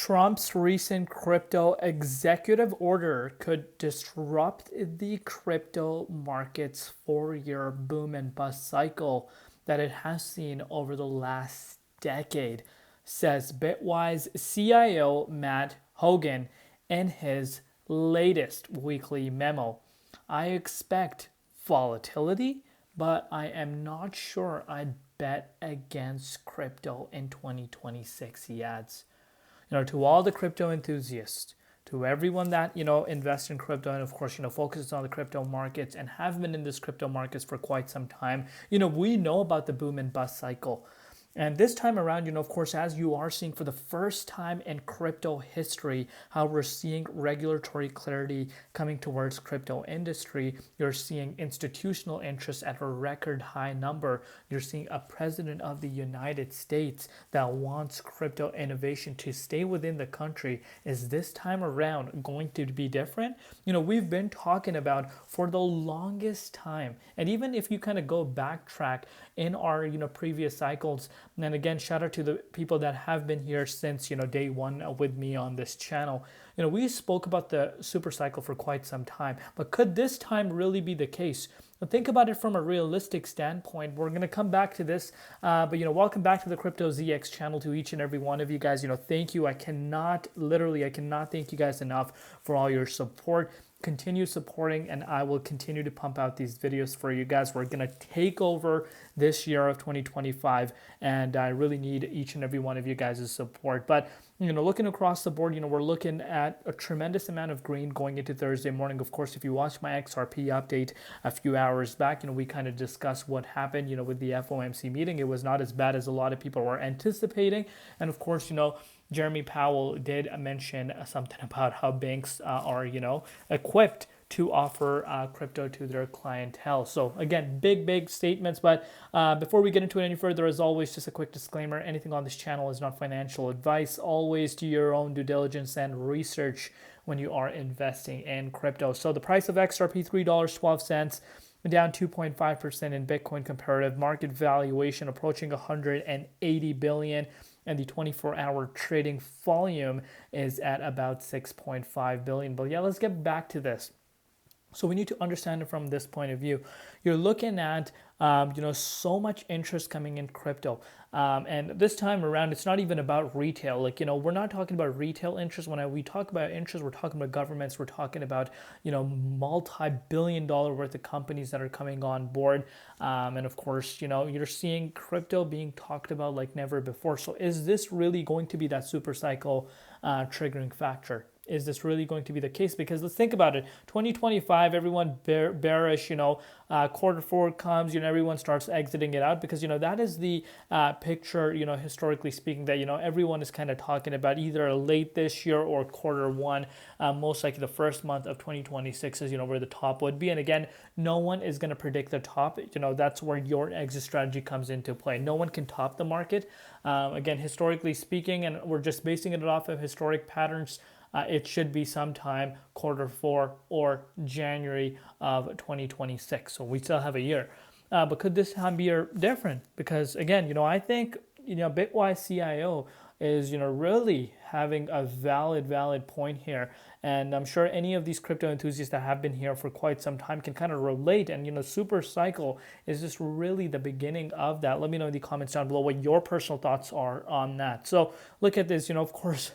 Trump's recent crypto executive order could disrupt the crypto market's 4-year boom and bust cycle that it has seen over the last decade, says Bitwise CIO Matt Hogan in his latest weekly memo. I expect volatility, but I am not sure I'd bet against crypto in 2026, he adds. To all the crypto enthusiasts, to everyone that, invests in crypto and of course, focuses on the crypto markets and have been in this crypto markets for quite some time, we know about the boom and bust cycle. And this time around, of course, as you are seeing for the first time in crypto history, how we're seeing regulatory clarity coming towards crypto industry. You're seeing institutional interest at a record high number. You're seeing a president of the United States that wants crypto innovation to stay within the country. Is this time around going to be different? We've been talking about for the longest time. And even if you kind of go backtrack in our, previous cycles, and again, shout out to the people that have been here since, day one with me on this channel. We spoke about the super cycle for quite some time, but could this time really be the case? Think about it from a realistic standpoint. We're going to come back to this, but welcome back to the Crypto ZX channel to each and every one of you guys. Thank you. I cannot thank you guys enough for all your support. Continue supporting, and I will continue to pump out these videos for you guys. We're going to take over this year of 2025, and I really need each and every one of you guys' support. But looking across the board, we're looking at a tremendous amount of green going into Thursday morning. Of course, if you watched my XRP update a few hours back, we kind of discussed what happened, with the FOMC meeting. It was not as bad as a lot of people were anticipating. And of course, Jeremy Powell did mention something about how banks are, equipped to offer crypto to their clientele. So again, big statements. But before we get into it any further, as always, just a quick disclaimer. Anything on this channel is not financial advice. Always do your own due diligence and research when you are investing in crypto. So the price of XRP, $3.12, down 2.5% in Bitcoin comparative. Market valuation approaching 180 billion. And the 24-hour trading volume is at about 6.5 billion. But yeah, let's get back to this. So we need to understand it from this point of view. You're looking at, so much interest coming in crypto. And this time around, it's not even about retail. We're not talking about retail interest. When we talk about interest, we're talking about governments. We're talking about, multi-billion-dollar worth of companies that are coming on board. And of course, you're seeing crypto being talked about like never before. So is this really going to be that super cycle triggering factor? Is this really going to be the case? Because let's think about it. 2025, everyone bearish, quarter four comes, everyone starts exiting it out because, that is the picture, historically speaking, that, everyone is kind of talking about either late this year or quarter one, most likely the first month of 2026 is, where the top would be. And again, no one is going to predict the top. That's where your exit strategy comes into play. No one can top the market. Again, historically speaking, and we're just basing it off of historic patterns, it should be sometime quarter four or January of 2026. So we still have a year. But could this time be different? Because again, I think, Bitwise CIO is, really having a valid point here. And I'm sure any of these crypto enthusiasts that have been here for quite some time can kind of relate. And, super cycle is just really the beginning of that. Let me know in the comments down below what your personal thoughts are on that. So look at this, of course,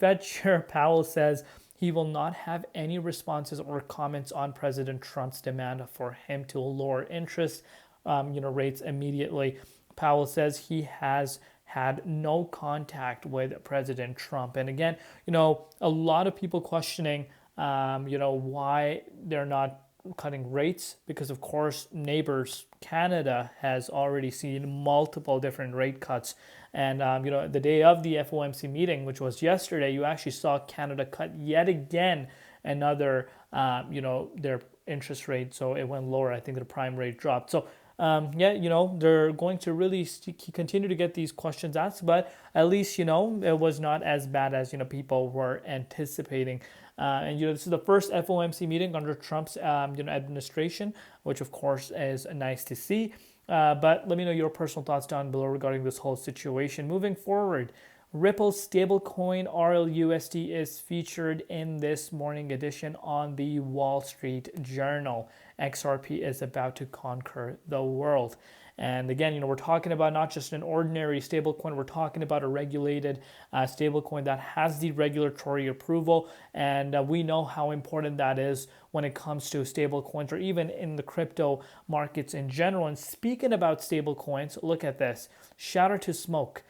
Fed Chair Powell says he will not have any responses or comments on President Trump's demand for him to lower interest rates immediately. Powell says he has had no contact with President Trump. And again, a lot of people questioning, why they're not cutting rates, because of course neighbors Canada has already seen multiple different rate cuts. And the day of the FOMC meeting, which was yesterday, you actually saw Canada cut yet again another their interest rate. So it went lower. I think the prime rate dropped. So they're going to really continue to get these questions asked, but at least, it was not as bad as, people were anticipating. And this is the first FOMC meeting under Trump's administration, which of course is nice to see. But let me know your personal thoughts down below regarding this whole situation. Moving forward, Ripple's stablecoin RLUSD is featured in this morning edition on the Wall Street Journal. XRP is about to conquer the world. And again, we're talking about not just an ordinary stablecoin, we're talking about a regulated stablecoin that has the regulatory approval. And we know how important that is when it comes to stablecoins or even in the crypto markets in general. And speaking about stablecoins, look at this. Shout out to Smoke.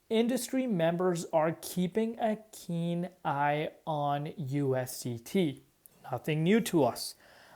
Industry members are keeping a keen eye on USDT. Nothing new to us.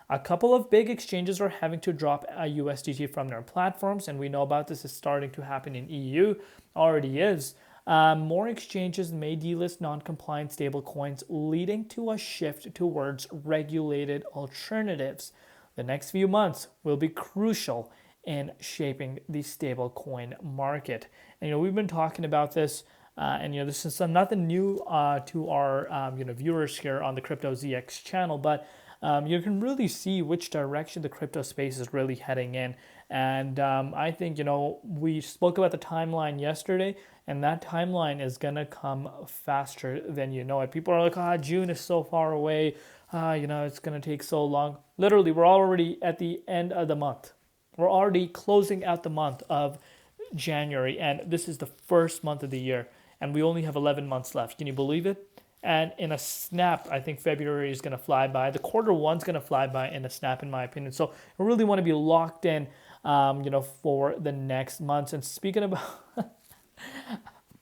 A couple of big exchanges are having to drop a USDT from their platforms, and we know about this is starting to happen in EU, already is. More exchanges may delist non-compliant stablecoins, leading to a shift towards regulated alternatives. The next few months will be crucial in shaping the stablecoin market. And we've been talking about this, and this is nothing new to our viewers here on the Crypto ZX channel, but you can really see which direction the crypto space is really heading in. And I think, we spoke about the timeline yesterday, and that timeline is going to come faster than you know it. People are like, June is so far away. It's going to take so long. Literally, we're already at the end of the month. We're already closing out the month of January, and this is the first month of the year, and we only have 11 months left. Can you believe it? And in a snap, I think February is going to fly by. The quarter one's going to fly by in a snap, in my opinion. So I really want to be locked in, for the next months. And speaking about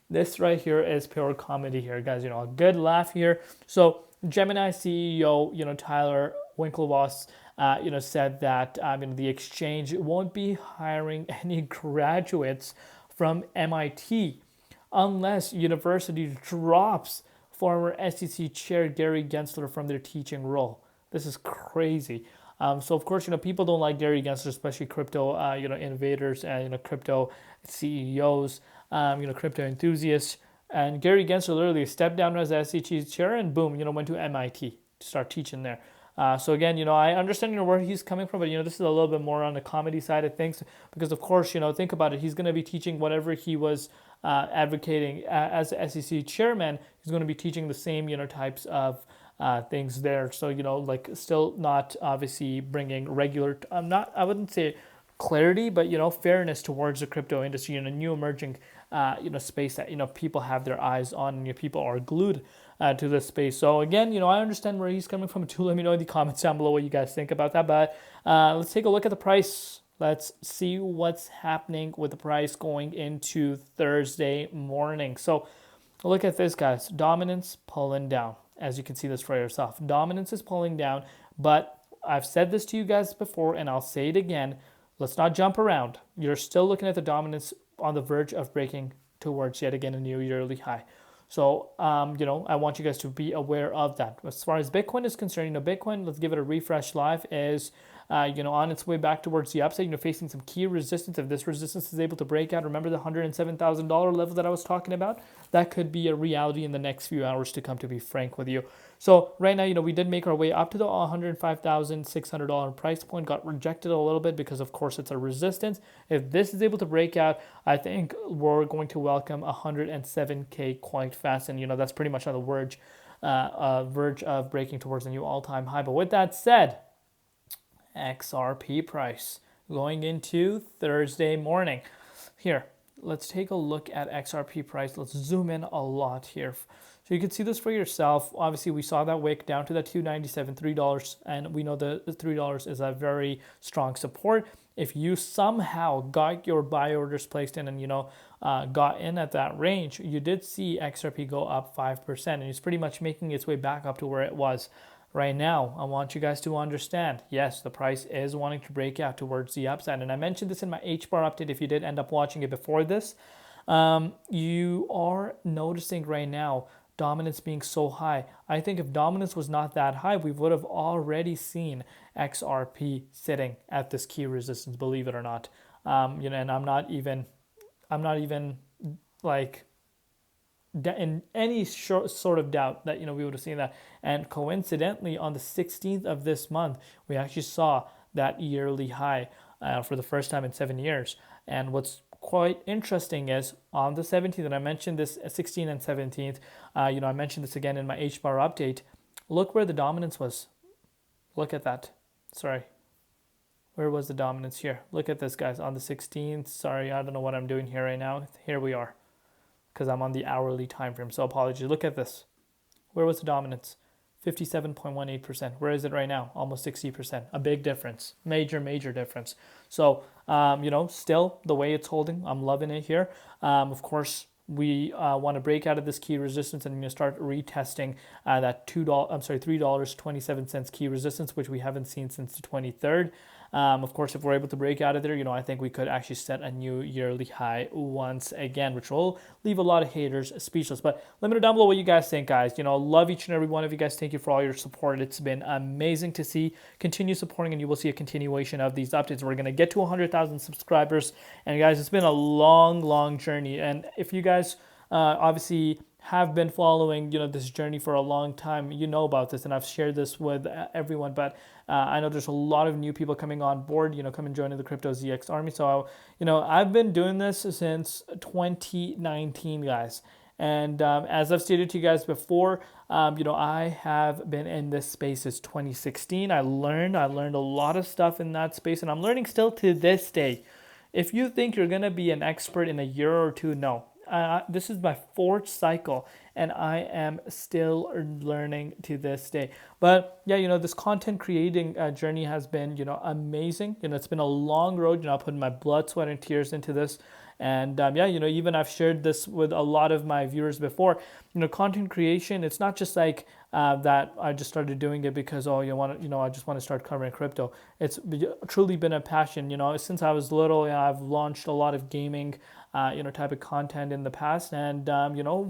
this right here is pure comedy here, guys. A good laugh here. So Gemini CEO, Tyler Winklevoss, said that the exchange won't be hiring any graduates from MIT unless university drops former SEC chair Gary Gensler from their teaching role. This is crazy. So of course, people don't like Gary Gensler, especially crypto, innovators and crypto CEOs, crypto enthusiasts. And Gary Gensler literally stepped down as the SEC chair and boom, went to MIT to start teaching there. So again, I understand where he's coming from, but this is a little bit more on the comedy side of things because of course, think about it. He's going to be teaching whatever he was advocating as the SEC chairman. He's going to be teaching the same types of things there. So still not obviously bringing regular. I wouldn't say clarity, but fairness towards the crypto industry in a new emerging space that people have their eyes on and people are glued to this space. So again, I understand where he's coming from too. Let me know in the comments down below what you guys think about that. But let's take a look at the price. Let's see what's happening with the price going into Thursday morning. So look at this, guys. Dominance pulling down. As you can see this for yourself. Dominance is pulling down, but I've said this to you guys before and I'll say it again. Let's not jump around. You're still looking at the dominance on the verge of breaking towards yet again a new yearly high. So, I want you guys to be aware of that. As far as Bitcoin is concerned, Bitcoin, let's give it a refresh live, is, on its way back towards the upside, facing some key resistance. If this resistance is able to break out, remember the $107,000 level that I was talking about? That could be a reality in the next few hours to come, to be frank with you. So right now, we did make our way up to the $105,600 price point, got rejected a little bit because of course it's a resistance. If this is able to break out, I think we're going to welcome 107K quite fast. And, that's pretty much on the verge of breaking towards a new all-time high. But with that said, XRP price going into Thursday morning. Here, let's take a look at XRP price. Let's zoom in a lot here. So you can see this for yourself. Obviously, we saw that wick down to that $2.97, $3, and we know the $3 is a very strong support. If you somehow got your buy orders placed in and, got in at that range, you did see XRP go up 5%, and it's pretty much making its way back up to where it was. Right now, I want you guys to understand, yes, the price is wanting to break out towards the upside. And I mentioned this in my H-bar update if you did end up watching it before this. You are noticing right now dominance being so high. I think if dominance was not that high, we would have already seen XRP sitting at this key resistance, believe it or not. And I'm not even like in any sort of doubt that we would have seen that. And coincidentally, on the 16th of this month, we actually saw that yearly high for the first time in 7 years. And what's quite interesting is on the 17th, and I mentioned this 16th and 17th, I mentioned this again in my H-bar update. Look where the dominance was. Look at that. Sorry. Where was the dominance here? Look at this, guys, on the 16th. Sorry, I don't know what I'm doing here right now. Here we are, because I'm on the hourly time frame, so apologies. Look at this. Where was the dominance? 57.18%. Where is it right now? Almost 60%. A big difference. Major, major difference. So, still the way it's holding, I'm loving it here. Of course, we want to break out of this key resistance and start retesting that $3.27 key resistance, which we haven't seen since the 23rd. Of course, if we're able to break out of there, I think we could actually set a new yearly high once again, which will leave a lot of haters speechless. But let me know down below what you guys think, guys. Love each and every one of you guys. Thank you for all your support. It's been amazing to see. Continue supporting, and you will see a continuation of these updates. We're going to get to 100,000 subscribers. And guys, it's been a long, long journey. And if you guys obviously have been following this journey for a long time, about this, and I've shared this with everyone, but I know there's a lot of new people coming on board, coming joining the Crypto ZX army. So I've been doing this since 2019, guys, and as I've stated to you guys before, I have been in this space since 2016. I learned a lot of stuff in that space, and I'm learning still to this day. If you think you're gonna be an expert in a year or two, no. This is my 4th cycle, and I am still learning to this day. But yeah, this content creating journey has been, amazing. It's been a long road. I put my blood, sweat, and tears into this. And even I've shared this with a lot of my viewers before. Content creation, it's not just like that I just started doing it because I just want to start covering crypto. It's truly been a passion. Since I was little, I've launched a lot of gaming type of content in the past, and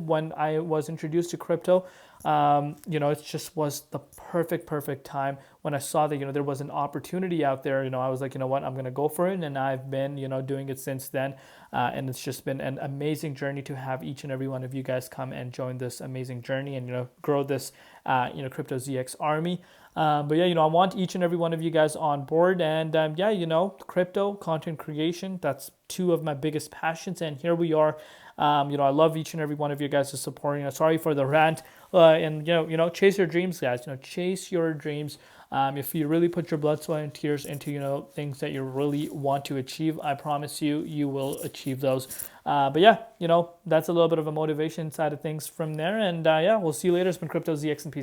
when I was introduced to crypto, it just was the perfect time when I saw that there was an opportunity out there. I was like, what, I'm gonna go for it, and I've been doing it since then, and it's just been an amazing journey to have each and every one of you guys come and join this amazing journey and grow this Crypto ZX army. But yeah, I want each and every one of you guys on board, and crypto content creation, that's 2 of my biggest passions, and here we are. I love each and every one of you guys for supporting us. Sorry for the rant, and chase your dreams, guys. Chase your dreams. If you really put your blood, sweat, and tears into things that you really want to achieve, I promise you will achieve those. But yeah, that's a little bit of a motivation side of things from there, and yeah, we'll see you later. It's been Crypto ZX and peace.